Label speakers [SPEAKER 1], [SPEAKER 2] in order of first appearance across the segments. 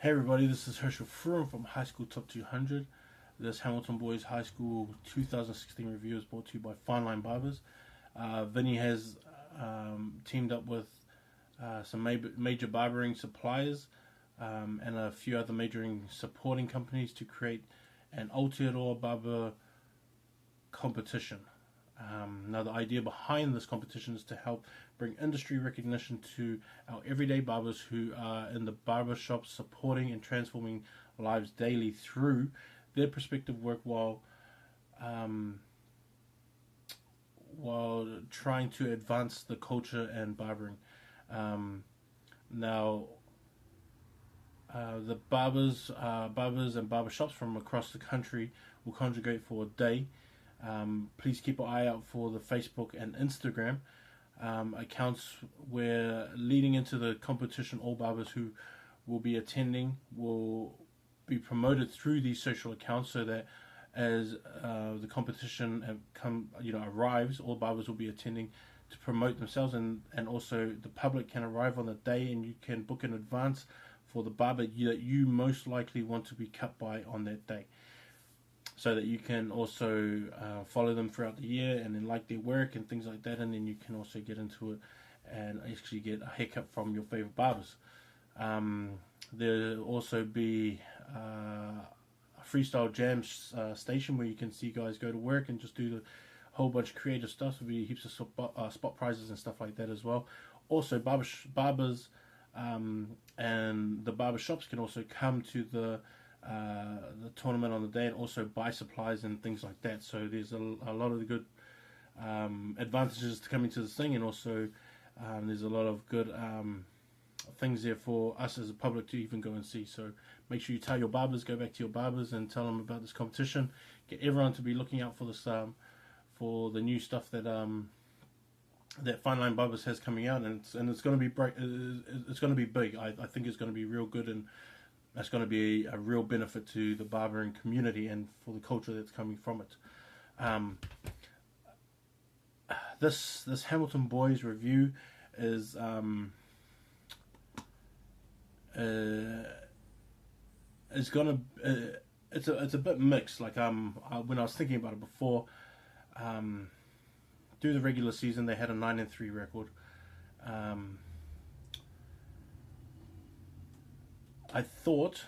[SPEAKER 1] Hey everybody, this is Herschel Froome from High School Top 200. This Hamilton Boys High School 2016 review is brought to you by Fineline Barbers. Vinnie has teamed up with some major barbering suppliers and a few other majoring supporting companies to create an Aotearoa barber competition. Now the idea behind this competition is to help bring industry recognition to our everyday barbers who are in the barbershop, supporting and transforming lives daily through their prospective work while trying to advance the culture and barbering. Now the barbers and barbershops from across the country will congregate for a day. Please keep an eye out for the Facebook and Instagram accounts where, leading into the competition, all barbers who will be attending will be promoted through these social accounts, so that as the competition arrives, all barbers will be attending to promote themselves, and also the public can arrive on the day and you can book in advance for the barber that you most likely want to be cut by on that day, so that you can also follow them throughout the year and then like their work and things like that, and then you can also get into it and actually get a haircut from your favorite barbers. There'll also be a freestyle jam station where you can see guys go to work and just do the whole bunch of creative stuff. There'll be heaps of spot prizes and stuff like that as well. Also, barbers and the barbershops can also come to the tournament on the day and also buy supplies and things like that. So there's a lot of the good advantages to coming to this thing, and also there's a lot of good things there for us as a public to even go and see. So make sure you tell your barbers, go back to your barbers and tell them about this competition. Get everyone to be looking out for this for the new stuff that that Fineline Barbers has coming out, and it's going to be it's going to be big. I think it's going to be real good, and that's going to be a real benefit to the barbering community and for the culture that's coming from it. This Hamilton Boys review is gonna it's a bit mixed. Like when I was thinking about it before, through the regular season they had a 9-3 record. I thought,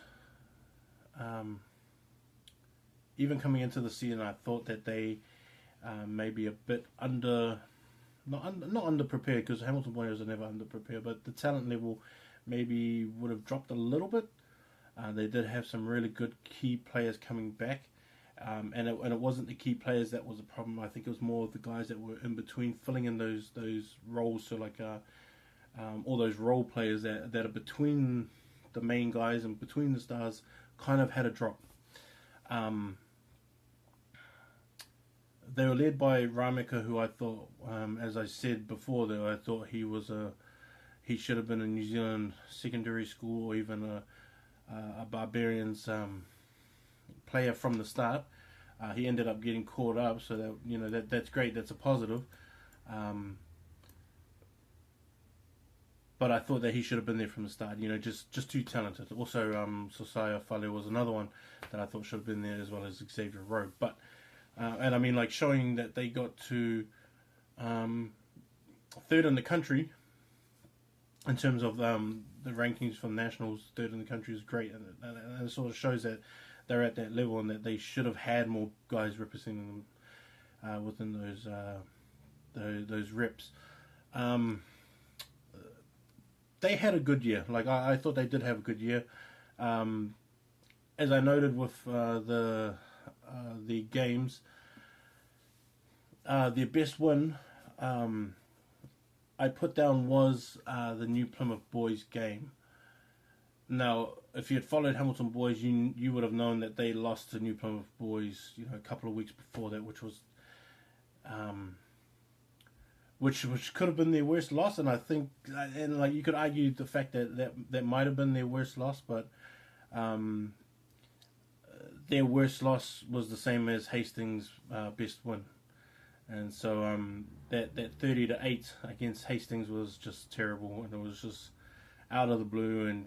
[SPEAKER 1] even coming into the season, I thought that they may be a bit not underprepared, because Hamilton Boys are never underprepared, but the talent level maybe would have dropped a little bit. They did have some really good key players coming back, and it wasn't the key players that was a problem. I think it was more of the guys that were in between, filling in those roles. So like all those role players that are between the main guys and between the stars kind of had a drop. They were led by Rameka, who I thought, as I said before, that I thought he should have been a New Zealand secondary school or even a Barbarians player from the start. He ended up getting caught up, so that that's great. That's a positive. But I thought that he should have been there from the start. Just too talented. Also, Sosaya Fale was another one that I thought should have been there, as well as Xavier Rowe. But and I mean, like, showing that they got to third in the country in terms of the rankings for nationals. Third in the country is great, and it sort of shows that they're at that level and that they should have had more guys representing them within those reps. They had a good year. Like, I thought they did have a good year. As I noted with the games, their best win I put down was the New Plymouth Boys game. Now, if you had followed Hamilton Boys, you would have known that they lost to New Plymouth Boys, a couple of weeks before that, which was which could have been their worst loss. And I think, and like, you could argue the fact that might have been their worst loss, but their worst loss was the same as Hastings' best win. And so that 30-8 against Hastings was just terrible, and it was just out of the blue. And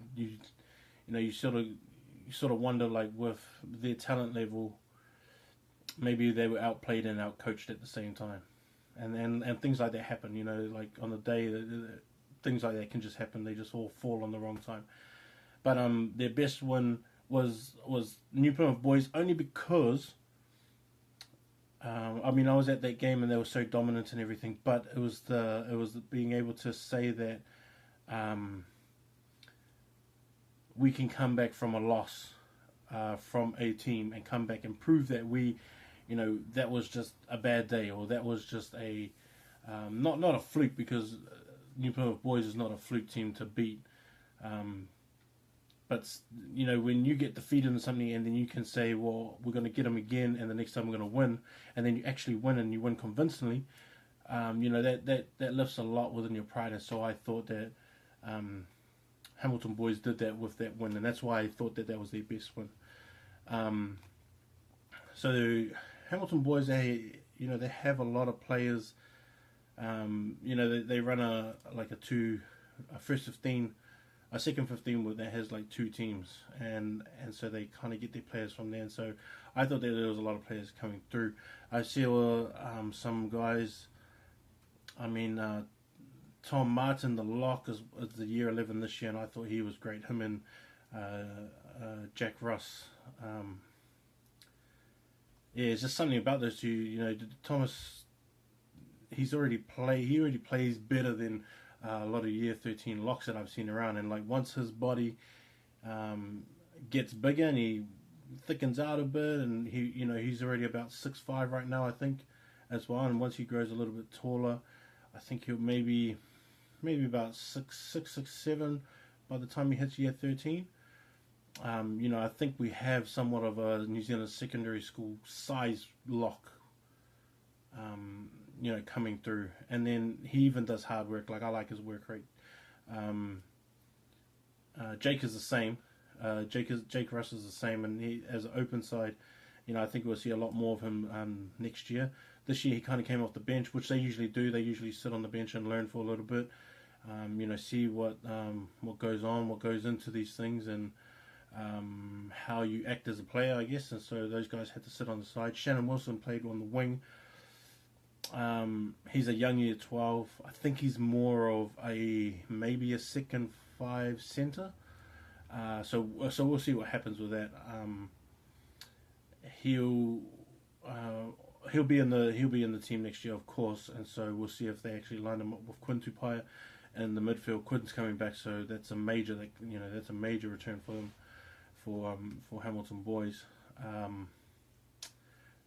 [SPEAKER 1] you sort of wonder, like, with their talent level, maybe they were outplayed and outcoached at the same time, and things like that happen. Like on the day, things like that can just happen. They just all fall on the wrong time. But their best win was New Plymouth Boys, only because I was at that game and they were so dominant and everything. But it was the being able to say that we can come back from a loss from a team and come back and prove that that was just a bad day, or that was just a not a fluke, because New Plymouth Boys is not a fluke team to beat. But when you get defeated in something and then you can say, well, we're going to get them again, and the next time we're going to win, and then you actually win and you win convincingly, that lifts a lot within your pride. And so I thought that Hamilton Boys did that with that win, and that's why I thought that was their best win. So Hamilton Boys, they have a lot of players. They run a first 15, a second 15 that has like two teams, and so they kind of get their players from there. And so I thought that there was a lot of players coming through. I see some guys. Tom Martin, the lock, is the year 11 this year, and I thought he was great. Him and Jack Russ. It's just something about those two. Thomas, he already plays better than a lot of year 13 locks that I've seen around. And like once his body gets bigger and he thickens out a bit, and he's already about 6'5" right now, I think, as well. And once he grows a little bit taller, I think he'll maybe about 6'7" by the time he hits year 13. I think we have somewhat of a New Zealand secondary school size lock, coming through. And then he even does hard work. Like, I like his work rate. Jake is the same. Jake Russ is the same, and he, as an open side, I think we'll see a lot more of him next year. This year he kind of came off the bench, which they usually do. They usually sit on the bench and learn for a little bit, see what goes on, what goes into these things, and how you act as a player, I guess. And so those guys had to sit on the side. Shannon Wilson played on the wing. He's a young year 12. I think he's more of maybe a second 5 centre. So we'll see what happens with that. He'll be in the team next year, of course, and so we'll see if they actually line him up with Quinn Tupaia in the midfield. Quinn's coming back, so that's a major return for them, for Hamilton Boys.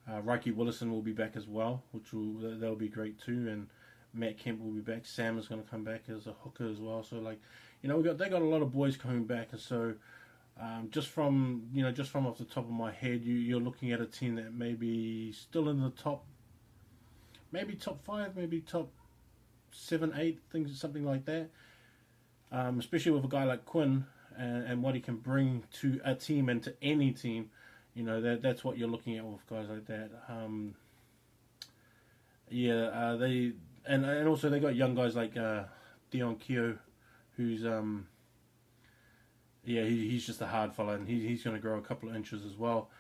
[SPEAKER 1] Reiki Willison will be back as well, that'll be great too, and Matt Kemp will be back. Sam is going to come back as a hooker as well. So they got a lot of boys coming back, and so just from off the top of my head, you're looking at a team that may be still in the top, maybe top 5, maybe top 7, 8 things, something like that. Especially with a guy like Quinn and what he can bring to a team and to any team. That's what you're looking at with guys like that. And also they got young guys like Dion Keogh, who's he's just a hard fella, and he's going to grow a couple of inches as well.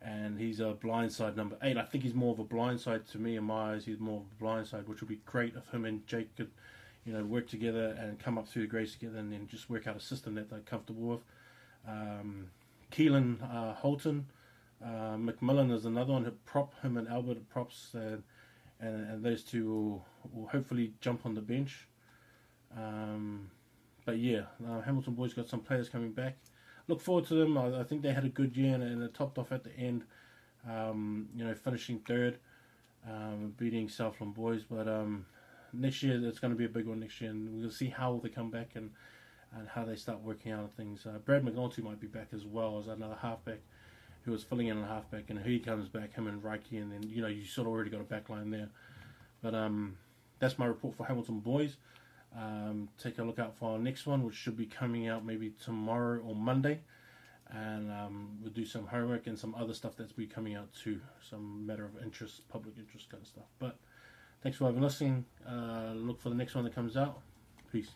[SPEAKER 1] And he's a blindside number 8. I think he's more of a blindside to me in my eyes. He's more of a blindside, which would be great if him and Jake could, work together and come up through the grades together, and then just work out a system that they're comfortable with. Keelan Holton, McMillan is another one. Him and Albert at props, and those two will hopefully jump on the bench. But yeah, Hamilton Boys got some players coming back. Look forward to them. I think they had a good year, and they topped off at the end, finishing third, beating Southland Boys. But next year, it's going to be a big one next year, and we'll see how they come back and how they start working out things. Brad McNulty might be back as well as another halfback who was filling in a halfback, and he comes back, him and Reiki, and then you sort of already got a back line there. But that's my report for Hamilton Boys. Take a look out for our next one, which should be coming out maybe tomorrow or Monday, and we'll do some homework and some other stuff that's be coming out too, some matter of interest, public interest kind of stuff. But thanks for having listening. Look for the next one that comes out. Peace.